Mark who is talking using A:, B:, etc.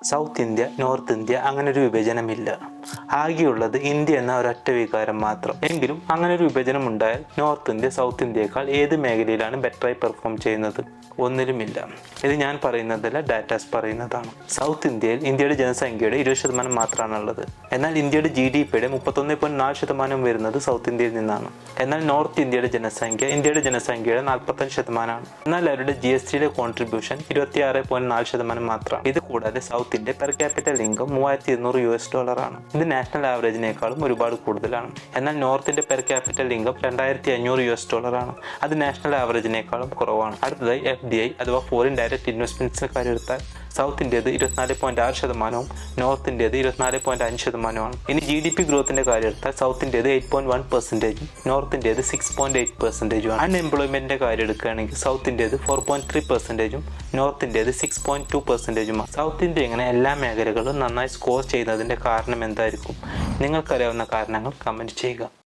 A: South India, north India അങ്ങനെ ഒരു വിഭജനമില്ല. ആകെയുള്ളത് ഇന്ത്യ എന്ന ഒരൊറ്റ വികാരം മാത്രം. എങ്കിലും അങ്ങനെ ഒരു വിഭജനം ഉണ്ടായാൽ നോർത്ത് ഇന്ത്യ സൗത്ത് ഇന്ത്യയേക്കാൾ ഏത് മേഖലയിലാണ് ബെറ്ററായി പെർഫോം ചെയ്യുന്നത്? ഒന്നിലുമില്ല. ഇത് ഞാൻ പറയുന്നതല്ല, ഡാറ്റാസ് പറയുന്നതാണ്. സൗത്ത് ഇന്ത്യയിൽ ഇന്ത്യയുടെ ജനസംഖ്യയുടെ 20% മാത്രമാണുള്ളത്. എന്നാൽ ഇന്ത്യയുടെ GDPയുടെ 31.4% വരുന്നത് സൗത്ത് ഇന്ത്യയിൽ നിന്നാണ്. എന്നാൽ നോർത്ത് ഇന്ത്യയുടെ ജനസംഖ്യയുടെ 45%. എന്നാൽ അവരുടെ GSTയുടെ കോൺട്രിബ്യൂഷൻ 26.4% മാത്രമാണ്. ഇത് കൂടാതെ സൗത്തിന്റെ പെർ ക്യാപിറ്റൽ ഇൻകം $3200 ആണ്. ഇത് നാഷണൽ ആവറേജിനേക്കാളും ഒരുപാട് കൂടുതലാണ്. എന്നാൽ നോർത്തിന്റെ പെർ ക്യാപിറ്റൽ ഇൻകം $2500 ആണ്. അത് നാഷണൽ ആവറേജിനേക്കാളും കുറവാണ്. അടുത്തതായി FDI അഥവാ ഫോറിൻ ഡയറക്റ്റ് ഇൻവെസ്റ്റ്മെന്റ്സിന്റെ കാര്യമെടുത്താൽ സൗത്ത് ഇന്ത്യയത് 24.6%, നോർത്ത് ഇന്ത്യയത് 24.5%. ഇനി GDP ഗ്രോത്തിന്റെ കാര്യമെടുത്താൽ സൗത്ത് ഇന്ത്യയത് 8.1%, നോർത്ത് ഇന്ത്യയത് 6.8%. അൺഎംപ്ലോയ്മെന്റിന്റെ കാര്യം എടുക്കുകയാണെങ്കിൽ സൗത്ത് ഇന്ത്യയത് 4.3%, നോർത്ത് ഇന്ത്യയത് 6.2%. സൗത്ത് ഇന്ത്യ ഇങ്ങനെ എല്ലാ മേഖലകളും നന്നായി സ്കോർ ചെയ്യുന്നതിന്റെ കാരണം എന്തായിരിക്കും? നിങ്ങൾക്കറിയാവുന്ന കാരണങ്ങൾ കമന്റ് ചെയ്യുക.